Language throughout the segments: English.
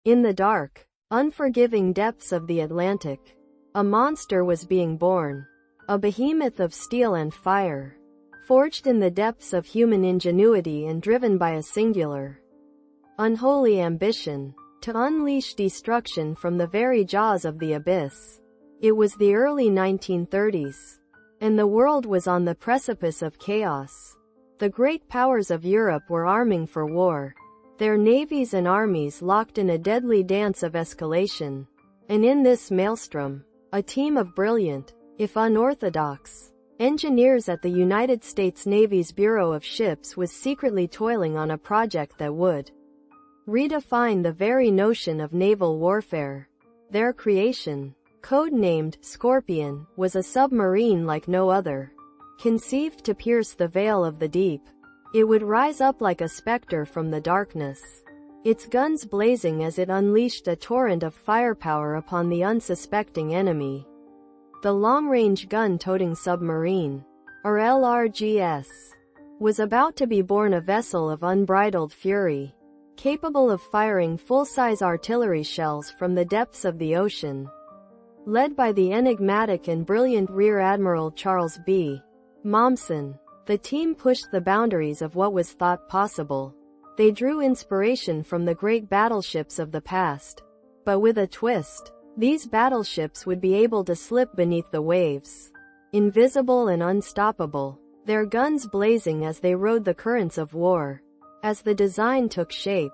In the dark, unforgiving depths of the Atlantic, a monster was being born. A behemoth of steel and fire, forged in the depths of human ingenuity and driven by a singular, unholy ambition to unleash destruction from the very jaws of the abyss. It was the early 1930s, and the world was on the precipice of chaos. The great powers of Europe were arming for war, their navies and armies locked in a deadly dance of escalation. And in this maelstrom, a team of brilliant, if unorthodox, engineers at the United States Navy's Bureau of Ships was secretly toiling on a project that would redefine the very notion of naval warfare. Their creation, codenamed Scorpion, was a submarine like no other, conceived to pierce the veil of the deep. It would rise up like a specter from the darkness, its guns blazing as it unleashed a torrent of firepower upon the unsuspecting enemy. The long-range gun-toting submarine, or LRGS, was about to be born, a vessel of unbridled fury, capable of firing full-size artillery shells from the depths of the ocean. Led by the enigmatic and brilliant Rear Admiral Charles B. Momsen, the team pushed the boundaries of what was thought possible. They drew inspiration from the great battleships of the past. But with a twist, these battleships would be able to slip beneath the waves, invisible and unstoppable, their guns blazing as they rode the currents of war. As the design took shape,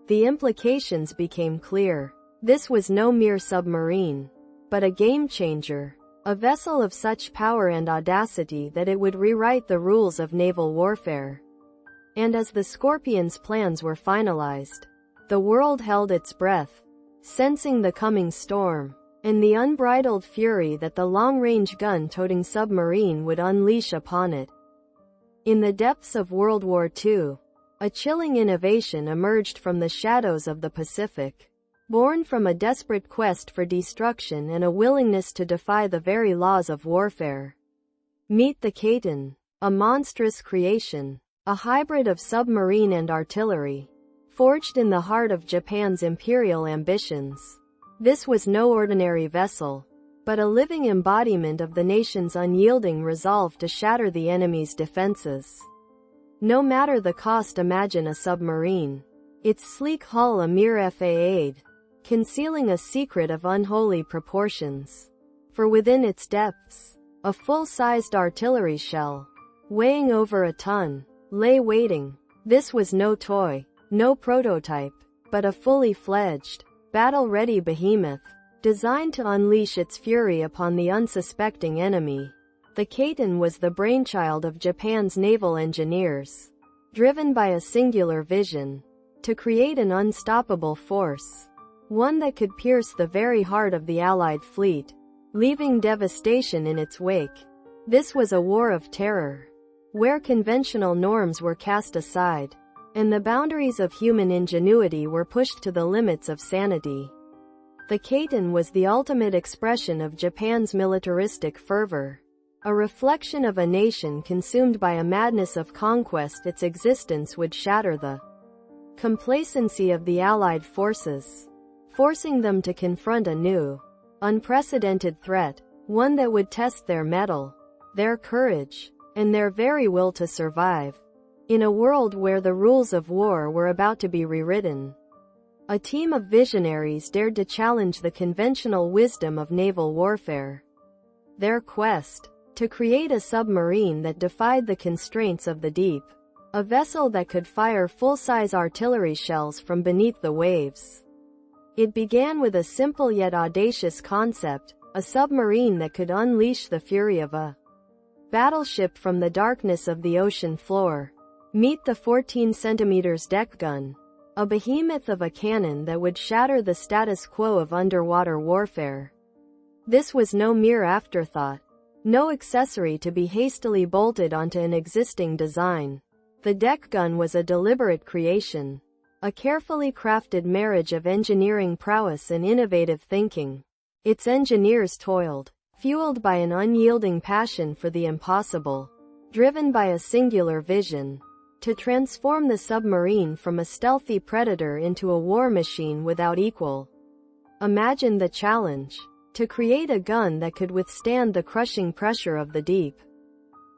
the implications became clear. This was no mere submarine, but a game-changer, a vessel of such power and audacity that it would rewrite the rules of naval warfare. And as the Scorpion's plans were finalized, the world held its breath, sensing the coming storm, and the unbridled fury that the long-range gun-toting submarine would unleash upon it. In the depths of World War II, a chilling innovation emerged from the shadows of the Pacific, born from a desperate quest for destruction and a willingness to defy the very laws of warfare. Meet the Kaiten, a monstrous creation, a hybrid of submarine and artillery, forged in the heart of Japan's imperial ambitions. This was no ordinary vessel, but a living embodiment of the nation's unyielding resolve to shatter the enemy's defenses. No matter the cost, imagine a submarine, its sleek hull a mere facade, concealing a secret of unholy proportions. For within its depths, a full-sized artillery shell, weighing over a ton, lay waiting. This was no toy, no prototype, but a fully fledged, battle-ready behemoth, designed to unleash its fury upon the unsuspecting enemy. The Kaiten was the brainchild of Japan's naval engineers, driven by a singular vision, to create an unstoppable force, one that could pierce the very heart of the Allied fleet, leaving devastation in its wake. This was a war of terror, where conventional norms were cast aside, and the boundaries of human ingenuity were pushed to the limits of sanity. The Kaiten was the ultimate expression of Japan's militaristic fervor, a reflection of a nation consumed by a madness of conquest. Its existence would shatter the complacency of the Allied forces, forcing them to confront a new, unprecedented threat, one that would test their mettle, their courage, and their very will to survive. In a world where the rules of war were about to be rewritten, a team of visionaries dared to challenge the conventional wisdom of naval warfare. Their quest, to create a submarine that defied the constraints of the deep, a vessel that could fire full-size artillery shells from beneath the waves. It began with a simple yet audacious concept, a submarine that could unleash the fury of a battleship from the darkness of the ocean floor. Meet the 14 centimeters deck gun, a behemoth of a cannon that would shatter the status quo of underwater warfare. This was no mere afterthought, no accessory to be hastily bolted onto an existing design. The deck gun was a deliberate creation, a carefully crafted marriage of engineering prowess and innovative thinking. Its engineers toiled, fueled by an unyielding passion for the impossible, driven by a singular vision, to transform the submarine from a stealthy predator into a war machine without equal. Imagine the challenge: to create a gun that could withstand the crushing pressure of the deep.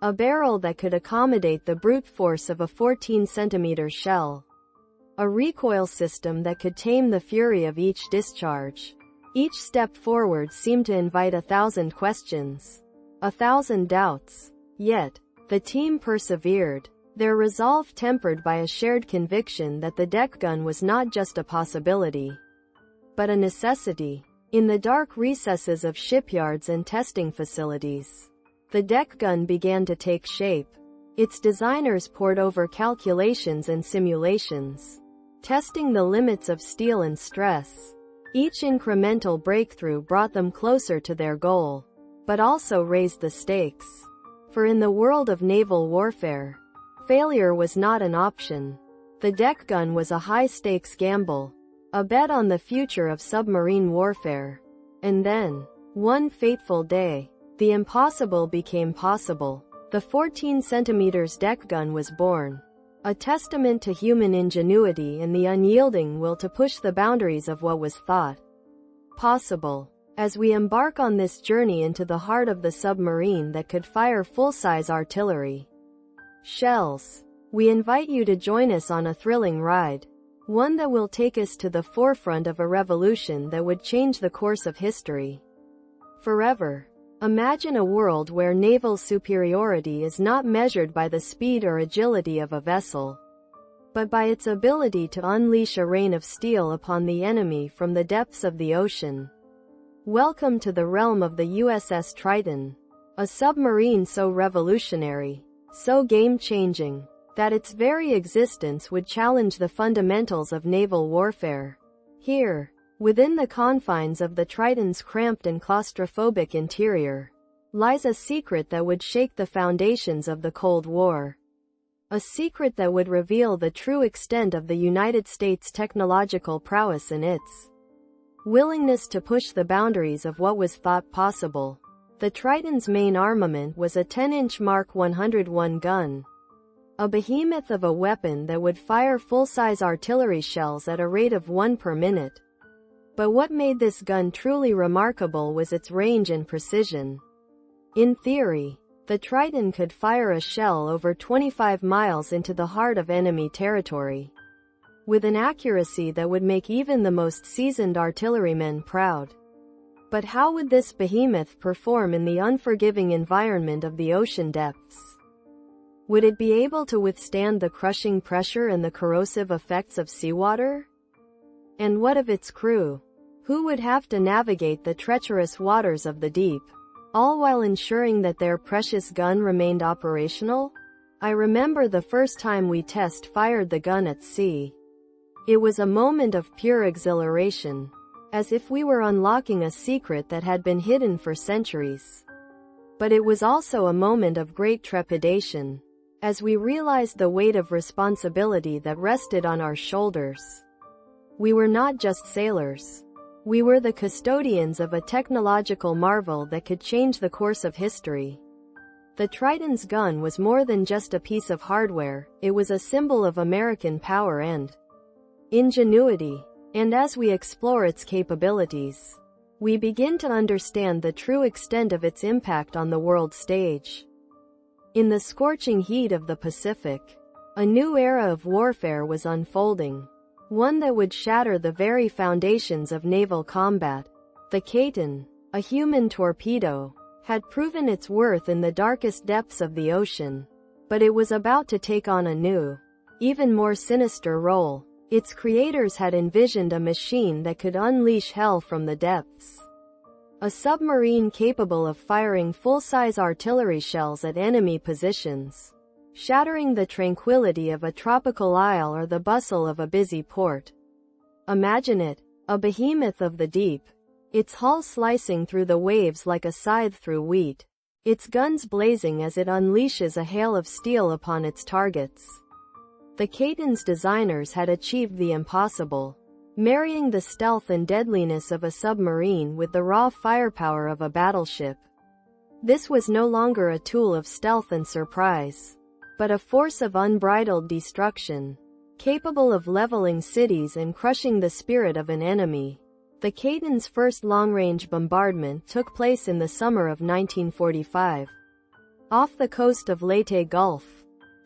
A barrel that could accommodate the brute force of a 14-centimeter shell. A recoil system that could tame the fury of each discharge. Each step forward seemed to invite 1,000 questions, 1,000 doubts. Yet, the team persevered, their resolve tempered by a shared conviction that the deck gun was not just a possibility, but a necessity. In the dark recesses of shipyards and testing facilities, the deck gun began to take shape. Its designers pored over calculations and simulations, testing the limits of steel and stress. Each incremental breakthrough brought them closer to their goal, but also raised the stakes. For in the world of naval warfare, failure was not an option. The deck gun was a high-stakes gamble, a bet on the future of submarine warfare. And then, one fateful day, the impossible became possible. The 14 centimeters deck gun was born, a testament to human ingenuity and the unyielding will to push the boundaries of what was thought possible. As we embark on this journey into the heart of the submarine that could fire full-size artillery shells, we invite you to join us on a thrilling ride, one that will take us to the forefront of a revolution that would change the course of history forever. Imagine a world where naval superiority is not measured by the speed or agility of a vessel, but by its ability to unleash a rain of steel upon the enemy from the depths of the ocean. Welcome to the realm of the USS Triton, a submarine so revolutionary, so game-changing, that its very existence would challenge the fundamentals of naval warfare. Here, within the confines of the Triton's cramped and claustrophobic interior, lies a secret that would shake the foundations of the Cold War. A secret that would reveal the true extent of the United States' technological prowess and its willingness to push the boundaries of what was thought possible. The Triton's main armament was a 10-inch Mark 101 gun, a behemoth of a weapon that would fire full-size artillery shells at a rate of 1 per minute. But what made this gun truly remarkable was its range and precision. In theory, the Triton could fire a shell over 25 miles into the heart of enemy territory, with an accuracy that would make even the most seasoned artillerymen proud. But how would this behemoth perform in the unforgiving environment of the ocean depths? Would it be able to withstand the crushing pressure and the corrosive effects of seawater? And what of its crew? Who would have to navigate the treacherous waters of the deep, all while ensuring that their precious gun remained operational? I remember the first time we test-fired the gun at sea. It was a moment of pure exhilaration, as if we were unlocking a secret that had been hidden for centuries. But it was also a moment of great trepidation, as we realized the weight of responsibility that rested on our shoulders. We were not just sailors. We were the custodians of a technological marvel that could change the course of history. The Triton's gun was more than just a piece of hardware, it was a symbol of American power and ingenuity. And as we explore its capabilities, we begin to understand the true extent of its impact on the world stage. In the scorching heat of the Pacific, a new era of warfare was unfolding, one that would shatter the very foundations of naval combat. The Triton, a human torpedo, had proven its worth in the darkest depths of the ocean, but it was about to take on a new, even more sinister role. Its creators had envisioned a machine that could unleash hell from the depths. A submarine capable of firing full-size artillery shells at enemy positions, shattering the tranquility of a tropical isle or the bustle of a busy port. Imagine it, a behemoth of the deep, its hull slicing through the waves like a scythe through wheat, its guns blazing as it unleashes a hail of steel upon its targets. The Triton's designers had achieved the impossible, marrying the stealth and deadliness of a submarine with the raw firepower of a battleship. This was no longer a tool of stealth and surprise. but a force of unbridled destruction, capable of leveling cities and crushing the spirit of an enemy. The Caden's first long-range bombardment took place in the summer of 1945. Off the coast of Leyte Gulf,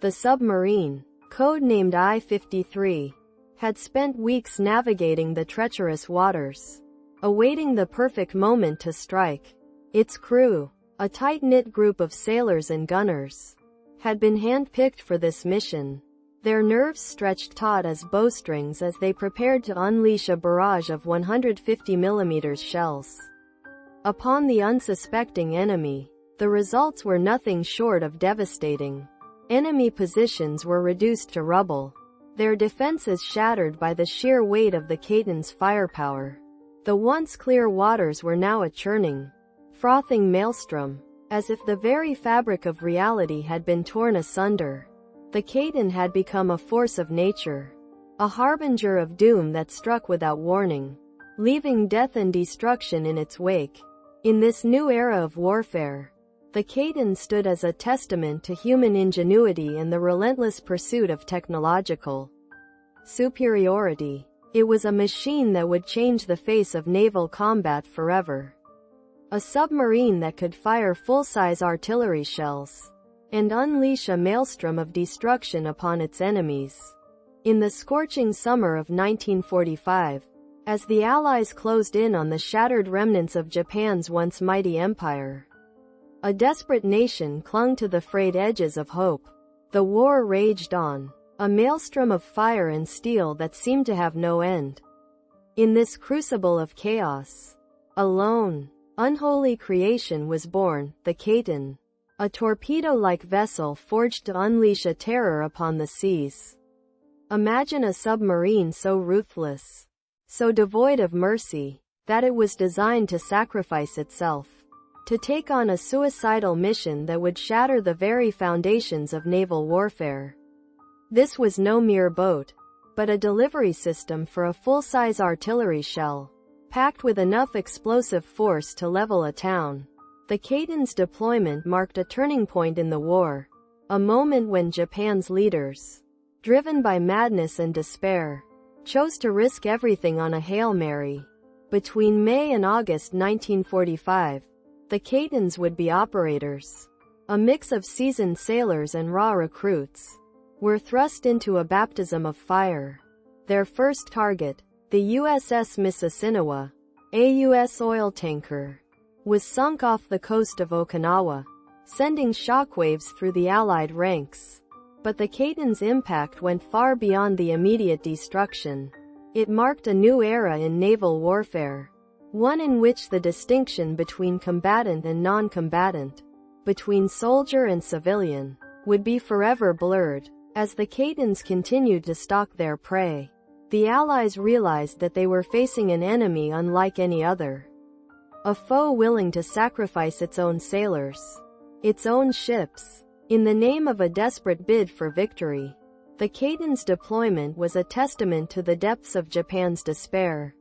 the submarine, codenamed I-53, had spent weeks navigating the treacherous waters, awaiting the perfect moment to strike. Its crew, a tight-knit group of sailors and gunners, had been hand-picked for this mission, their nerves stretched taut as bowstrings as they prepared to unleash a barrage of 150mm shells upon the unsuspecting enemy. The results were nothing short of devastating. Enemy positions were reduced to rubble, their defenses shattered by the sheer weight of the Caden's firepower. The once clear waters were now a churning, frothing maelstrom, as if the very fabric of reality had been torn asunder. The Caden had become a force of nature, a harbinger of doom that struck without warning, leaving death and destruction in its wake. In this new era of warfare, the Caden stood as a testament to human ingenuity and the relentless pursuit of technological superiority. It was a machine that would change the face of naval combat forever. A submarine that could fire full-size artillery shells and unleash a maelstrom of destruction upon its enemies. In the scorching summer of 1945, as the Allies closed in on the shattered remnants of Japan's once mighty empire, a desperate nation clung to the frayed edges of hope. The war raged on, a maelstrom of fire and steel that seemed to have no end. In this crucible of chaos, a lone, unholy creation was born, the Caden, a torpedo-like vessel forged to unleash a terror upon the seas. Imagine a submarine so ruthless, so devoid of mercy, that it was designed to sacrifice itself, to take on a suicidal mission that would shatter the very foundations of naval warfare. This was no mere boat, but a delivery system for a full-size artillery shell, packed with enough explosive force to level a town. The Caden's deployment marked a turning point in the war, a moment when Japan's leaders, driven by madness and despair, chose to risk everything on a Hail Mary. Between May and August 1945, the Cadens would be operators. A mix of seasoned sailors and raw recruits were thrust into a baptism of fire. Their first target, the USS Mississinewa, a U.S. oil tanker, was sunk off the coast of Okinawa, sending shockwaves through the Allied ranks. But the Caden's impact went far beyond the immediate destruction. It marked a new era in naval warfare, one in which the distinction between combatant and non-combatant, between soldier and civilian, would be forever blurred. As the Cadens continued to stalk their prey, the Allies realized that they were facing an enemy unlike any other. A foe willing to sacrifice its own sailors, its own ships, in the name of a desperate bid for victory. The Caden's deployment was a testament to the depths of Japan's despair,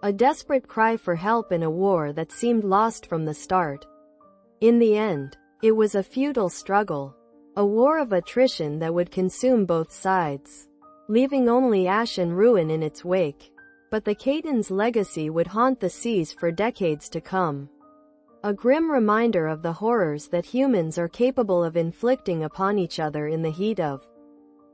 a desperate cry for help in a war that seemed lost from the start. In the end, it was a futile struggle, a war of attrition that would consume both sides, leaving only ash and ruin in its wake. But the Caden's legacy would haunt the seas for decades to come. A grim reminder of the horrors that humans are capable of inflicting upon each other in the heat of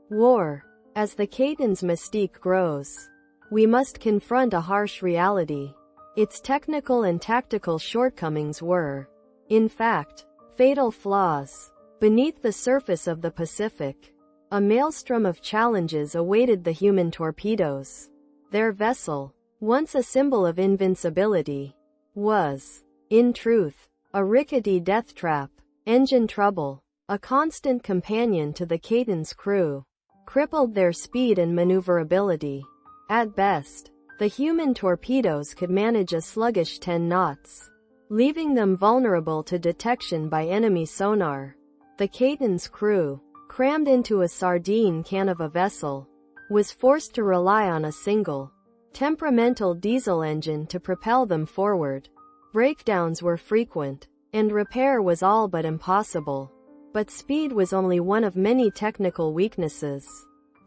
war. As the Caden's mystique grows, we must confront a harsh reality. Its technical and tactical shortcomings were, in fact, fatal flaws. Beneath the surface of the Pacific, a maelstrom of challenges awaited the human torpedoes. Their vessel, once a symbol of invincibility, was, in truth, a rickety death trap. Engine trouble, a constant companion to the Caden's crew, crippled their speed and maneuverability. At best, the human torpedoes could manage a sluggish 10 knots, leaving them vulnerable to detection by enemy sonar. The Caden's crew, crammed into a sardine can of a vessel, was forced to rely on a single, temperamental diesel engine to propel them forward. Breakdowns were frequent, and repair was all but impossible. But speed was only one of many technical weaknesses.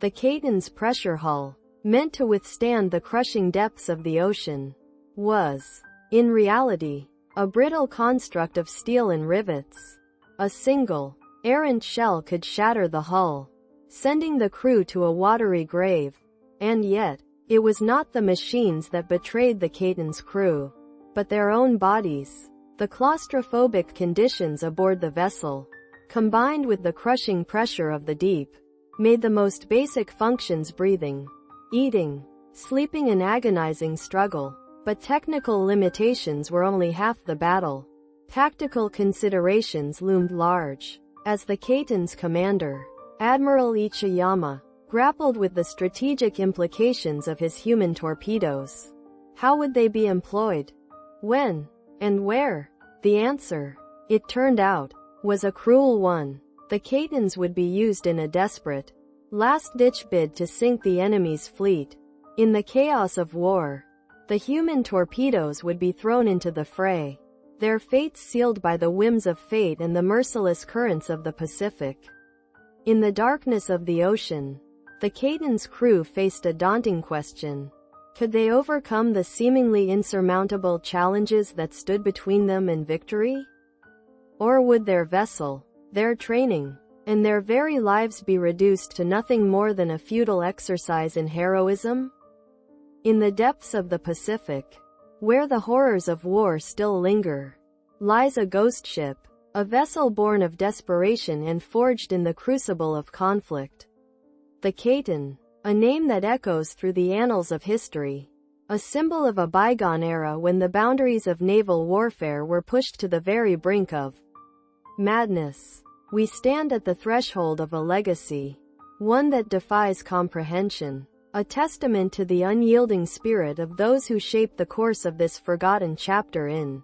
The Caton's pressure hull, meant to withstand the crushing depths of the ocean, was, in reality, a brittle construct of steel and rivets. A single, errant shell could shatter the hull, sending the crew to a watery grave. And yet, it was not the machines that betrayed the Caton's crew, but their own bodies. The claustrophobic conditions aboard the vessel, combined with the crushing pressure of the deep, made the most basic functions, breathing, eating, sleeping, an agonizing struggle. But technical limitations were only half the battle. Tactical considerations loomed large. As the Caton's commander, Admiral Ichiyama, grappled with the strategic implications of his human torpedoes. How would they be employed? When? And where? The answer, it turned out, was a cruel one. The Catons would be used in a desperate, last-ditch bid to sink the enemy's fleet. In the chaos of war, the human torpedoes would be thrown into the fray, their fates sealed by the whims of fate and the merciless currents of the Pacific. In the darkness of the ocean, the Caton's crew faced a daunting question. Could they overcome the seemingly insurmountable challenges that stood between them and victory? Or would their vessel, their training, and their very lives be reduced to nothing more than a futile exercise in heroism? In the depths of the Pacific, where the horrors of war still linger, lies a ghost ship, a vessel born of desperation and forged in the crucible of conflict. The Caton, a name that echoes through the annals of history, a symbol of a bygone era when the boundaries of naval warfare were pushed to the very brink of madness. We stand at the threshold of a legacy, one that defies comprehension. A testament to the unyielding spirit of those who shaped the course of this forgotten chapter in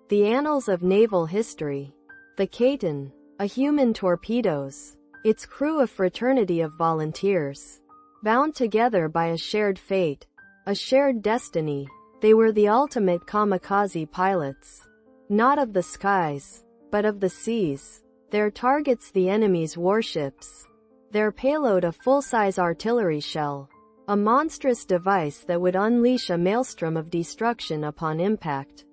the annals of naval history. The Caton, a human torpedoes, its crew a fraternity of volunteers, bound together by a shared fate, a shared destiny. They were the ultimate kamikaze pilots, not of the skies, but of the seas. Their targets the enemy's warships, their payload a full-size artillery shell, a monstrous device that would unleash a maelstrom of destruction upon impact.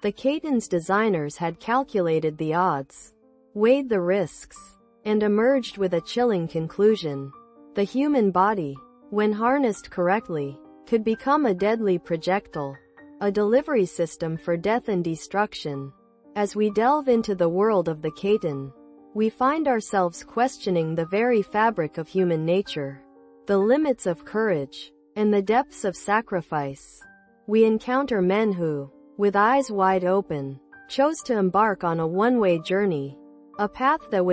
The Caton's designers had calculated the odds, weighed the risks, and emerged with a chilling conclusion. The human body, when harnessed correctly, could become a deadly projectile, a delivery system for death and destruction. As we delve into the world of the Caton, we find ourselves questioning the very fabric of human nature, the limits of courage, and the depths of sacrifice. We encounter men who, with eyes wide open, chose to embark on a one-way journey, a path that would